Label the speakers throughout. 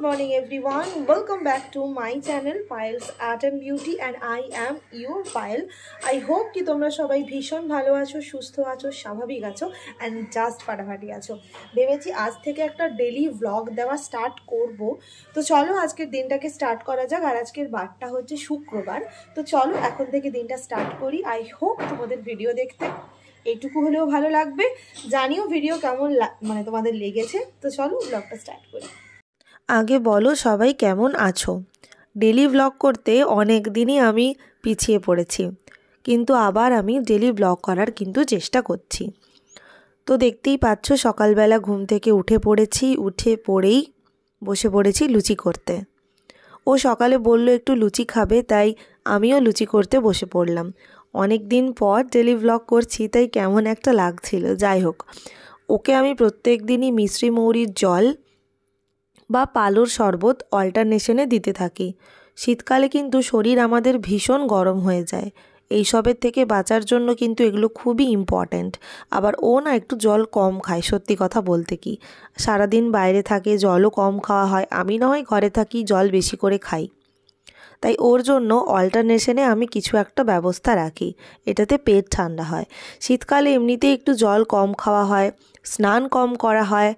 Speaker 1: morning everyone, welcome back to my channel Payal's Art and Beauty and I am your Payal. I hope कि তোমরা সবাই ভীষণ ভালো আছো, সুস্থ আছো, স্বাভাবিক আছো and just ফাটাফাটি আছো। ভেবেছি আজ থেকে একটা ডেইলি ব্লগ দেওয়া স্টার্ট করব। তো চলো আজকের দিনটাকে স্টার্ট করা যাক। আর আজকের বারটা হচ্ছে শুক্রবার। তো চলো এখন থেকে দিনটা স্টার্ট করি। আই হোপ তোমাদের ভিডিও দেখতে এইটুকু হলেও ভালো লাগবে। জানিও ভিডিও কেমন মানে তোমাদের লেগেছে। তো চলো ব্লগটা স্টার্ট করি।
Speaker 2: আগে বলো সবাই কেমন আছো। ডেলি ব্লগ করতে অনেক দিনই আমি পিছিয়ে পড়েছি, কিন্তু আবার আমি ডেলি ব্লগ করার কিন্তু চেষ্টা করছি। তো দেখতেই পাচ্ছ সকালবেলা ঘুম থেকে উঠে পড়েই বসে পড়েছি লুচি করতে। ও সকালে বলল একটু লুচি খাবে, তাই আমিও লুচি করতে বসে পড়লাম। অনেক দিন পর ডেলি ব্লগ করছি, তাই কেমন একটা লাগছিল। যাই হোক, ওকে আমি প্রত্যেক দিনই মিশ্রি মৌরির জল বা পালুর শরবত অল্টারনেশনে দিতে থাকি। শীতকালে কিন্তু শরীর আমাদের ভীষণ গরম হয়ে যায়, এইসবের থেকে বাঁচার জন্য কিন্তু এগুলো খুবই ইম্পর্ট্যান্ট। আবার ও না একটু জল কম খায়, সত্যি কথা বলতে কি সারাদিন বাইরে থাকে, জলও কম খাওয়া হয়। আমি না হয় ঘরে থাকি, জল বেশি করে খাই। তাই ওর জন্য অল্টারনেশনে আমি কিছু একটা ব্যবস্থা রাখি, এটাতে পেট ঠান্ডা হয়। শীতকালে এমনিতেই একটু জল কম খাওয়া হয়, স্নান কম করা হয়,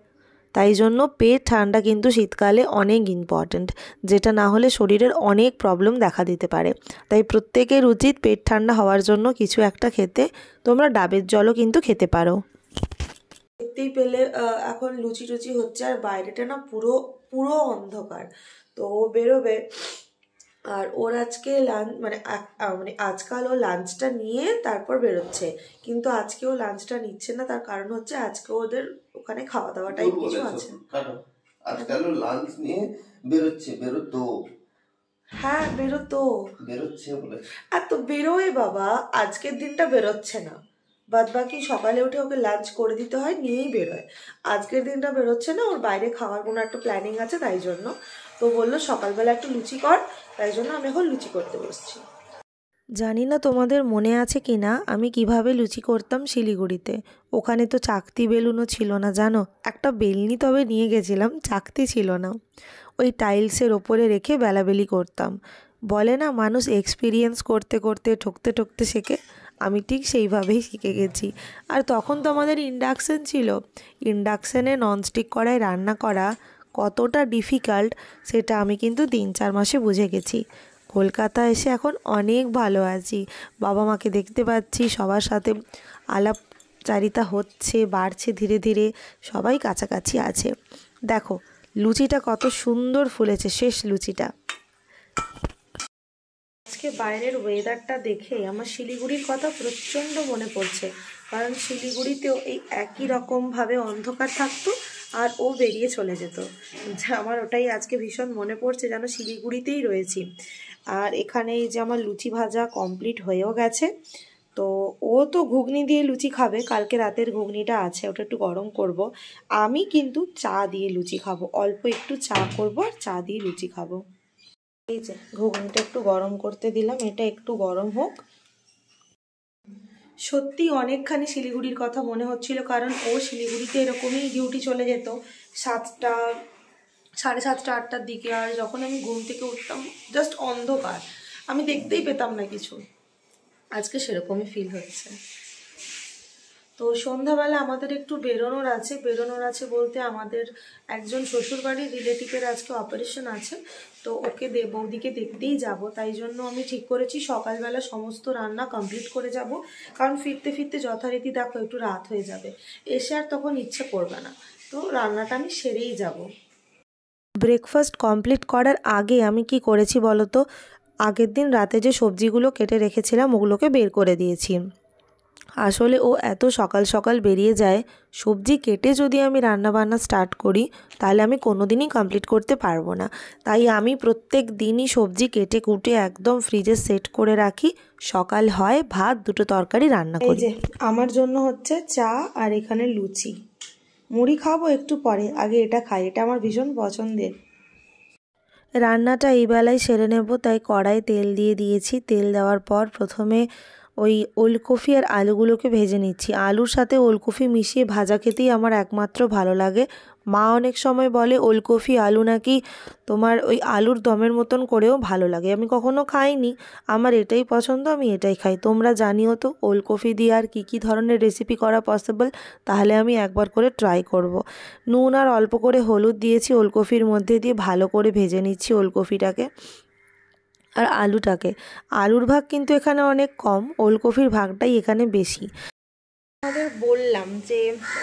Speaker 2: তাই জন্য পেট ঠান্ডা কিন্তু শীতকালে অনেক ইম্পর্ট্যান্ট, যেটা না হলে শরীরের অনেক প্রবলেম দেখা দিতে পারে। তাই প্রত্যেকের উচিত পেট ঠান্ডা হওয়ার জন্য কিছু একটা খেতে। তোমরা ডাবের জলও কিন্তু খেতে পারো।
Speaker 1: দেখতেই পেলে এখন লুচি টুচি হচ্ছে, আর বাইরেটা না পুরো পুরো অন্ধকার। তো ও বেরোবে, আর ওর আজকে লাঞ্চ মানে আজকাল ও লাঞ্চটা নিয়ে তারপর বেরোচ্ছে, কিন্তু আজকে ও লাঞ্চটা নিচ্ছে না। তার কারণ হচ্ছে আজকে ওদের ওখানে খাওয়া দাওয়া টাইপ কিছু আছে।
Speaker 3: আজকাল ও লাঞ্চ নিয়ে বেরোচ্ছে, হ্যাঁ বেরোচ্ছে বলে।
Speaker 1: আর তো বেরোয় বাবা, আজকের দিনটা বেরোচ্ছে না, বাদ বাকি সকালে উঠে ওকে লাঞ্চ করে দিতে হয়, নিয়েই বেরোয়। আজকের দিনটা বেরোচ্ছে না, ওর বাইরে খাওয়ার কোনো একটা প্ল্যানিং আছে, তাই জন্য। তো বললো সকালবেলা একটু লুচি কর, তাই জন্য আমি এখন লুচি করতে বসছি।
Speaker 2: জানি না তোমাদের মনে আছে কি না, আমি কিভাবে লুচি করতাম শিলিগুড়িতে। ওখানে তো চাকতি বেলুনও ছিল না, জানো। একটা বেলনি তবে নিয়ে গেছিলাম, চাকতি ছিল না। ওই টাইলসের ওপরে রেখে বেলাবেলি করতাম। বলে না মানুষ এক্সপিরিয়েন্স করতে করতে ঠকতে ঠকতে শেখে, আমি ঠিক সেইভাবেই শিখে গেছি। আর তখন তো আমাদের ইন্ডাকশান ছিল। ইন্ডাকশানে ননস্টিক কড়ায় রান্না করা কতটা ডিফিকাল্ট সেটা আমি কিন্তু 3-4 মাসে বুঝে গেছি। কলকাতা এসে এখন অনেক ভালো আছি, বাবা মাকে দেখতে পাচ্ছি, সবার সাথে আলাপচারিতা হচ্ছে, বাড়ছে ধীরে ধীরে, সবাই কাছাকাছি আছে। দেখো লুচিটা কত সুন্দর ফুলেছে, শেষ লুচিটা।
Speaker 1: আজকে বাইরের ওয়েদারটা দেখে আমার শিলিগুড়ির কথা প্রচণ্ড মনে পড়ছে, কারণ শিলিগুড়িতেও এই একই রকমভাবে অন্ধকার থাকতো আর ও বেরিয়ে চলে যেত। আমার ওটাই আজকে ভীষণ মনে পড়ছে, যেন শিলিগুড়িতেই রয়েছি। আর এখানে এই যে আমার লুচি ভাজা কমপ্লিট হয়েও গেছে। তো ও তো ঘুগনি দিয়ে লুচি খাবে, কালকে রাতের ঘুগনিটা আছে, ওটা একটু গরম করব। আমি কিন্তু চা দিয়ে লুচি খাবো, অল্প একটু চা করব আর চা দিয়ে লুচি খাবো। এই যে ঘুগনিটা একটু গরম করতে দিলাম, এটা একটু গরম হোক। সত্যি অনেকখানি শিলিগুড়ির কথা মনে হচ্ছিল, কারণ ও শিলিগুড়িতে এরকমই ডিউটি চলে যেত 7টা, 7:30, 8টার দিকে। আর যখন আমি ঘুম থেকে উঠতাম জাস্ট অন্ধকার, আমি দেখতেই পেতাম না কিছু। আজকে সেরকমই ফিল হচ্ছে। তো সন্ধ্যাবেলা আমাদের একটু বেরোনোর আছে বলতে আমাদের একজন শ্বশুরবাড়ির রিলেটিভের আজকে অপারেশন আছে, তো ওকে বৌদিকে দেখতেই যাব। তাই জন্য আমি ঠিক করেছি সকালবেলা সমস্ত রান্না কমপ্লিট করে যাব, কারণ ফিরতে ফিরতে যথারীতি দেখো একটু রাত হয়ে যাবে, এসে আর তখন ইচ্ছে করবে না, তো রান্নাটা আমি সেরেই যাব।
Speaker 2: ব্রেকফাস্ট কমপ্লিট করার আগে আমি কি করেছি বলো তো, আগের দিন রাতে যে সবজিগুলো কেটে রেখেছিলাম ওগুলোকে বের করে দিয়েছি। আসলে ও এত সকাল সকাল বেরিয়ে যায়, সবজি কেটে যদি আমি রান্নাবান্না স্টার্ট করি তাহলে আমি কোনো দিনই কমপ্লিট করতে পারবো না। তাই আমি প্রত্যেক দিনই সবজি কেটে কুটে একদম ফ্রিজে সেট করে রাখি, সকাল হয় ভাত, 2টো তরকারি রান্না করি।
Speaker 1: এই যে আমার জন্য হচ্ছে চা আর এখানে লুচি, মুড়ি খাবো একটু পরে, আগে এটা খাই, এটা আমার ভীষণ পছন্দের।
Speaker 2: রান্নাটা এই বেলায় সেরে নেব, তাই কড়াই তেল দিয়ে দিয়েছি। তেল দেওয়ার পর প্রথমে ওই ওলকপি আর আলুগুলোকে ভেজে নিচ্ছি। আলুর সাথে ওলকপি মিশিয়ে ভাজা খেতেই আমার একমাত্র ভালো লাগে। মা অনেক সময় বলে ওলকপি আলু নাকি তোমার ওই আলুর দমের মতন করেও ভালো লাগে। আমি কখনো খাইনি, আমার এটাই পছন্দ, আমি এটাই খাই। তোমরা জানিও তো ওলকপি দিয়ে আর কী ধরনের রেসিপি করা পসিবল, তাহলে আমি একবার করে ট্রাই করব। নুন আর অল্প করে হলুদ দিয়েছি ওলকপির মধ্যে, দিয়ে ভালো করে ভেজে নিচ্ছি ওলকপিটাকে আর আলুটাকে। আলুর ভাগ কিন্তু এখানে অনেক কম, ওলকপির ভাগটাই এখানে বেশি।
Speaker 1: আমাদের বললাম যে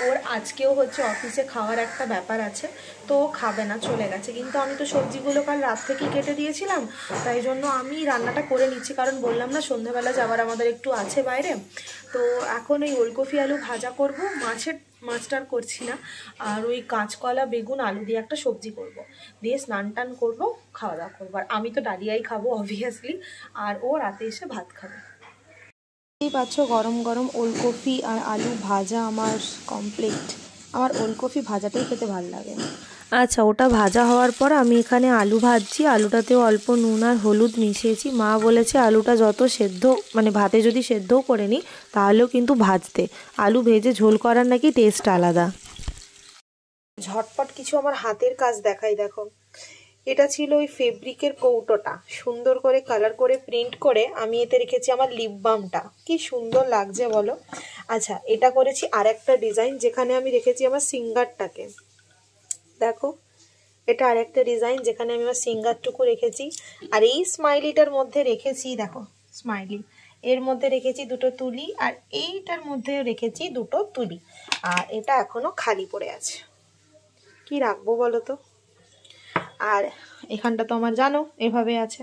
Speaker 1: ওর আজকেও হচ্ছে অফিসে খাওয়ার একটা ব্যাপার আছে, তো ও খাবে না, চলে গেছে। কিন্তু আমি তো সবজিগুলো কাল রাত থেকেই কেটে দিয়েছিলাম, তাই জন্য আমি রান্নাটা করে নিচ্ছি, কারণ বললাম না সন্ধ্যাবেলা যাবার আমাদের একটু আছে বাইরে। তো এখন ওই ওলকপি আলু ভাজা করব, মাছটার করছি না, আর ওই কাঁচকলা বেগুন আলু দিয়ে একটা সবজি করব, দিয়ে স্নান টান করবো, খাওয়া দাওয়া করবো। আর আমি তো ডালিয়াই খাবো অবভিয়াসলি, আর ও রাতে এসে ভাত খাবে। এই পাচ্ছ গরম গরম ওলকপি আর আলু ভাজা আমার কমপ্লিট। আমার ওলকপি ভাজাটাই খেতে ভালো লাগে।
Speaker 2: আচ্ছা, ওটা ভাজা হওয়ার পর আমি এখানে আলু ভাজছি। আলুটাতেও অল্প নুন আর হলুদ মিশিয়েছি। মা বলেছে আলুটা যত সেদ্ধ, মানে ভাতে যদি সেদ্ধও করে নিই তাহলেও কিন্তু ভাজতে, আলু ভেজে ঝোল করার নাকি টেস্ট আলাদা।
Speaker 1: ঝটপট কিছু আমার হাতের কাজ দেখাই, দেখো। এটা ছিল ওই ফেব্রিকের কৌটোটা, সুন্দর করে কালার করে প্রিন্ট করে আমি এতে রেখেছি আমার লিপ বামটা, কি সুন্দর লাগছে বলো। আচ্ছা, এটা করেছি আর একটা ডিজাইন, যেখানে আমি রেখেছি আমার সিঙ্গারটাকে, দেখো। এটা আর একটা ডিজাইন, যেখানে আমি আমার সিঙ্গারটুকু রেখেছি। আর এই স্মাইলিটার মধ্যে রেখেছি, দেখো স্মাইলি, এর মধ্যে রেখেছি দুটো তুলি, আর এইটার মধ্যে রেখেছি দুটো তুলি। আর এটা এখনো খালি পড়ে আছে, কি রাখবো বলো তো। আর এখানটা তো আমার জানো এভাবে আছে।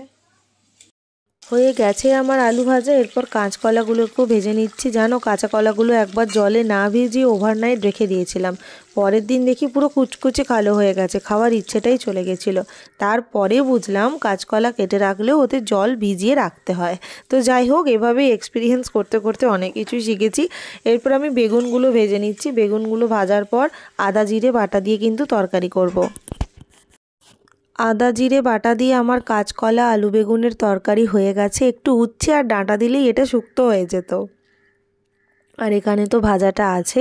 Speaker 2: হয়ে গেছে আমার আলু ভাজা। এরপর কাঁচকলাগুলোকেও ভেজে নিচ্ছি। জানো, কাঁচা কলাগুলো একবার জলে না ভিজিয়ে ওভারনাইট রেখে দিয়েছিলাম, পরের দিন দেখি পুরো কুচকুচে কালো হয়ে গেছে, খাওয়ার ইচ্ছেটাই চলে গেছিলো। তারপরে বুঝলাম কাঁচকলা কেটে রাখলেও ওতে জল ভিজিয়ে রাখতে হয়। তো যাই হোক, এভাবেই এক্সপিরিয়েন্স করতে করতে অনেক কিছুই শিখেছি। এরপর আমি বেগুনগুলো ভেজে নিচ্ছি। বেগুনগুলো ভাজার পর আদা জিরে বাটা দিয়ে কিন্তু তরকারি করব। আদা জিরে বাটা দিয়ে আমার কাঁচকলা আলু বেগুনের তরকারি হয়ে গেছে। একটু উচ্ছে আর ডাঁটা দিলেই এটা শুক্তো হয়ে যেত। আর এখানে তো ভাজাটা আছে,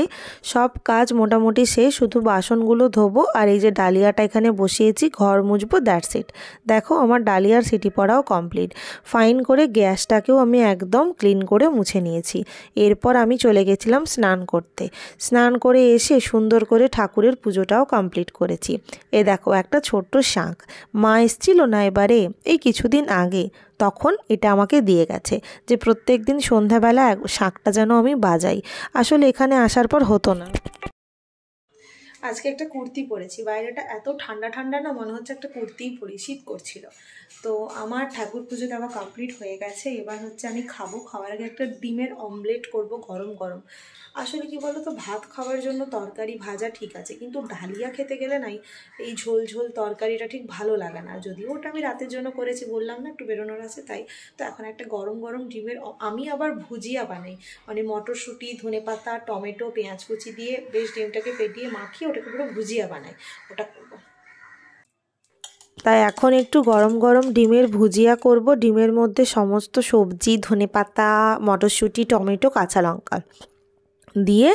Speaker 2: সব কাজ মোটামুটি শেষ, শুধু বাসনগুলো ধোবো। আর এই যে ডালিয়াটা এখানে বসিয়েছি, ঘর মুছবো, দ্যাটস ইট। দেখো, আমার ডালিয়ার সিটি পড়াও কমপ্লিট। ফাইন করে গ্যাসটাকেও আমি একদম ক্লিন করে মুছে নিয়েছি। এরপর আমি চলে গেছিলাম স্নান করতে। স্নান করে এসে সুন্দর করে ঠাকুরের পুজোটাও কমপ্লিট করেছি। এ দেখো, একটা ছোট্ট শাঁখ মা এসছিল না এবারে, এই কিছুদিন আগে, তখন এটা আমাকে দিয়ে গেছে যে প্রত্যেক দিন সন্ধ্যাবেলা শাঁখটা যেন আমি বাজাই। আসলে এখানে আসার পর হতো না।
Speaker 1: আজকে একটা কুর্তি পরেছি, বাইরেটা এত ঠান্ডা ঠান্ডা না, মনে হচ্ছে একটা কুর্তিই পরি, শীত করছিল। তো আমার ঠাকুর পুজো দেওয়া কমপ্লিট হয়ে গেছে। এবার হচ্ছে আমি খাবো, খাওয়ার আগে একটা ডিমের অমলেট করব গরম গরম। আসলে কি বলো তো, ভাত খাওয়ার জন্য তরকারি ভাজা ঠিক আছে, কিন্তু ডালিয়া খেতে গেলে নাই এই ঝোল ঝোল তরকারিটা ঠিক ভালো লাগে না। যদিও ওটা আমি রাতের জন্য করেছি, বললাম না একটু বেরোনোর আছে তাই। তো এখন একটা গরম গরম ডিমের, আমি আবার ভুজিয়া বানাই, মানে মটরশুঁটি, ধনেপাতা, টমেটো, পেঁয়াজ কুচি দিয়ে বেশ ডিমটাকে ফেটিয়ে মাখিয়ে ওটাকে পুরো ভুজিয়া বানাই, ওটা করবো।
Speaker 2: তাই এখন একটু গরম গরম ডিমের ভুজিয়া করব। ডিমের মধ্যে সমস্ত সবজি, ধনেপাতা, মটরশুঁটি, টমেটো, কাঁচা লঙ্কা দিয়ে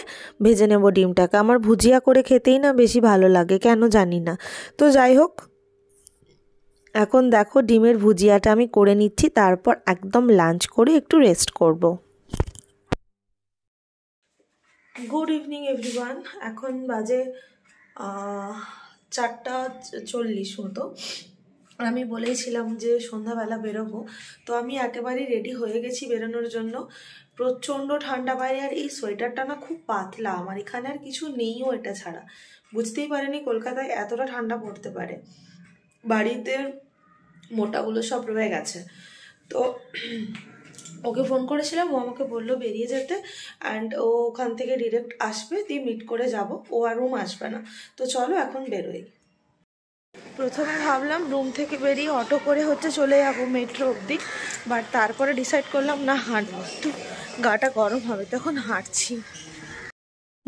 Speaker 2: ভেজে নেব ডিমটাকে। আমার ভুজিয়া করে খেতেই না বেশি ভালো লাগে, কেন জানি না। তো যাই হোক, এখন দেখো ডিমের ভুজিয়াটা আমি করে নিচ্ছি, তারপর একদম লাঞ্চ করে একটু রেস্ট করব।
Speaker 1: Good evening everyone. এখন বাজে 4:40 মতো। আমি বলেছিলাম যে সন্ধ্যাবেলা বেরোবো, তো আমি একেবারেই রেডি হয়ে গেছি বেরোনোর জন্য। প্রচণ্ড ঠান্ডা বাইরে, আর এই সোয়েটারটা না খুব পাতলা, আমার এখানে আর কিছু নেইও এটা ছাড়া। বুঝতেই পারিনি কলকাতায় এতটা ঠান্ডা পড়তে পারে। বাড়িতে মোটাগুলো সব রয়ে গেছে। তো ওকে ফোন করেছিলাম, ও আমাকে বললো বেরিয়ে যেতে, অ্যান্ড ও ওখান থেকে ডিরেক্ট আসবে, দিয়ে মিট করে যাব, ও আর রুম আসবে না। তো চলো এখন বেরোই। প্রথমে ভাবলাম রুম থেকে বেরিয়ে অটো করে হচ্ছে চলে যাবো মেট্রো অবধি, বাট তারপরে ডিসাইড করলাম না, হাঁটবো, একটু গাটা গরম হবে, তখন হাঁটছি।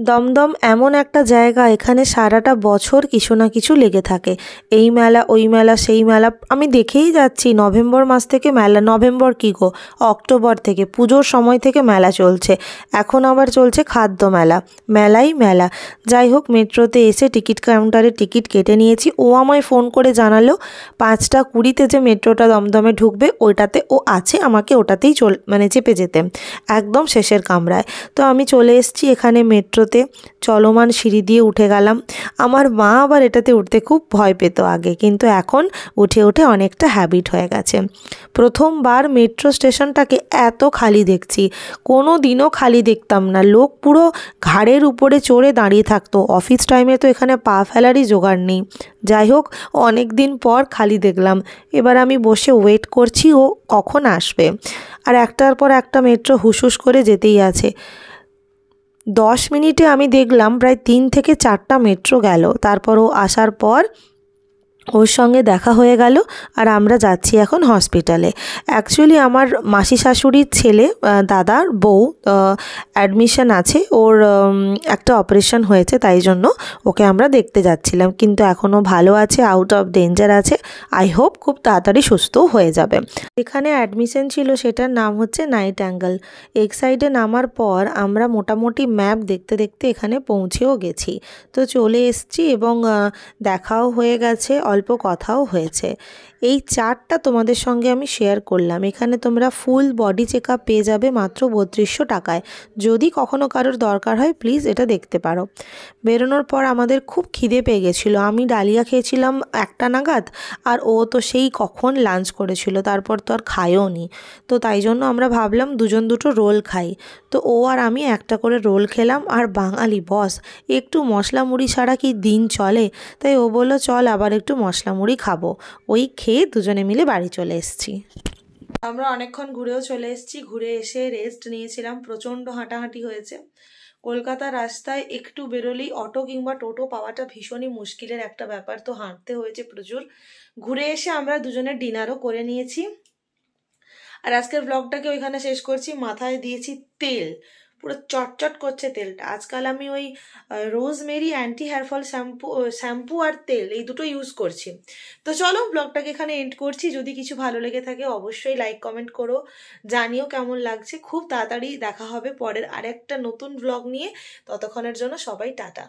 Speaker 2: দমদম এমন একটা জায়গা, এখানে সারাটা বছর কিছু না কিছু লেগে থাকে। এই মেলা, ওই মেলা, সেই মেলা, আমি দেখেই যাচ্ছি নভেম্বর মাস থেকে মেলা, নভেম্বর কী গো, অক্টোবর থেকে, পুজোর সময় থেকে মেলা চলছে। এখন আবার চলছে খাদ্য মেলা, মেলাই মেলা। যাই হোক, মেট্রোতে এসে টিকিট কাউন্টারে টিকিট কেটে নিয়েছি। ও আমায় ফোন করে জানালো 5:20 যে মেট্রোটা দমদমে ঢুকবে ওইটাতে ও আছে, আমাকে ওটাতেই চেপে যেতে, একদম শেষের কামরায়। তো আমি চলে এসেছি এখানে মেট্রোতে, চলমান সিঁড়ি দিয়ে উঠে গেলাম। আমার মা আবার এটাতে উঠতে খুব ভয় পেত আগে, কিন্তু এখন উঠে উঠে অনেকটা হ্যাবিট হয়ে গেছে। প্রথমবার মেট্রো স্টেশনটাকে এত খালি দেখছি, কোনো দিনও খালি দেখতাম না, লোক পুরো ঘাড়ের উপরে চড়ে দাঁড়িয়ে থাকতো। অফিস টাইমে তো এখানে পা ফেলারই জোগাড় নেই। যাই হোক, অনেক দিন পর খালি দেখলাম। এবার আমি বসে ওয়েট করছি ও কখন আসবে। আর একটার পর একটা মেট্রো হুসহুস করে যেতেই আছে। 10 মিনিটে আমি দেখলাম প্রায় 3 থেকে 4টা মেট্রো গেল। তারপর ও আসার পর ওর সঙ্গে দেখা হয়ে গেল, আর আমরা যাচ্ছি এখন হসপিটালে। অ্যাকচুয়ালি আমার মাসি শাশুড়ির ছেলে, দাদার বউ, অ্যাডমিশন আছে, ওর একটা অপারেশন হয়েছে, তাই জন্য ওকে আমরা দেখতে যাচ্ছিলাম। কিন্তু এখনও ভালো আছে, আউট অফ ডেঞ্জার আছে। আই হোপ খুব তাড়াতাড়ি সুস্থও হয়ে যাবে। এখানে অ্যাডমিশন ছিল, সেটার নাম হচ্ছে নাইট অ্যাঙ্গেল। এক্সাইডে নামার পর আমরা মোটামুটি ম্যাপ দেখতে দেখতে এখানে পৌঁছেও গেছি। তো চলে এসেছি এবং দেখাও হয়ে গেছে, অল্প কথাও হয়েছে। এই চার্টটা তোমাদের সঙ্গে আমি শেয়ার করলাম। এখানে তোমরা ফুল বডি চেক আপ পেয়ে যাবে মাত্র 3200 টাকায়। যদি কখনো কারোর দরকার হয় প্লিজ এটা দেখতে পারো। বেরোনোর পর আমাদের খুব খিদে পেয়ে গেছিলো। আমি ডালিয়া খেয়েছিলাম 1টা নাগাদ, আর ও তো সেই কখন লাঞ্চ করেছিল, তারপর তো আর খায়ও নি। তো তাই জন্য আমরা ভাবলাম দুজন দুটো রোল খাই। তো ও আর আমি একটা করে রোল খেলাম। আর বাঙালি বস, একটু মশলা মুড়ি ছাড়া কি দিন চলে? তাই ও বললো চল আবার একটু মশলা মুড়ি খাবো। ওই খেয়ে দুজনে মিলে বাড়ি চলে এসেছি।
Speaker 1: আমরা অনেকক্ষণ ঘুরেও চলে এসেছি। ঘুরে এসে রেস্ট নিয়েছিলাম, প্রচণ্ড হাঁটাহাঁটি হয়েছে। কলকাতার রাস্তায় একটু বেরোলেই অটো কিংবা টোটো পাওয়াটা ভীষণই মুশকিলের একটা ব্যাপার, তো হাঁটতে হয়েছে প্রচুর। ঘুরে এসে আমরা দুজনে ডিনারও করে নিয়েছি। আর আজকের ব্লগটাকে ওইখানে শেষ করছি। মাথায় দিয়েছি তেল, পুরো চটচট করছে তেলটা। আজকাল আমি ওই রোজমেরি অ্যান্টি হেয়ারফল শ্যাম্পু আর তেল এই দুটো ইউজ করছি। তো চলো ব্লগটাকে এখানে এন্ড করছি। যদি কিছু ভালো লেগে থাকে অবশ্যই লাইক কমেন্ট করো, জানিও কেমন লাগছে। খুব তাড়াতাড়ি দেখা হবে পরের আরেকটা নতুন ব্লগ নিয়ে। ততক্ষণের জন্য সবাই টাটা।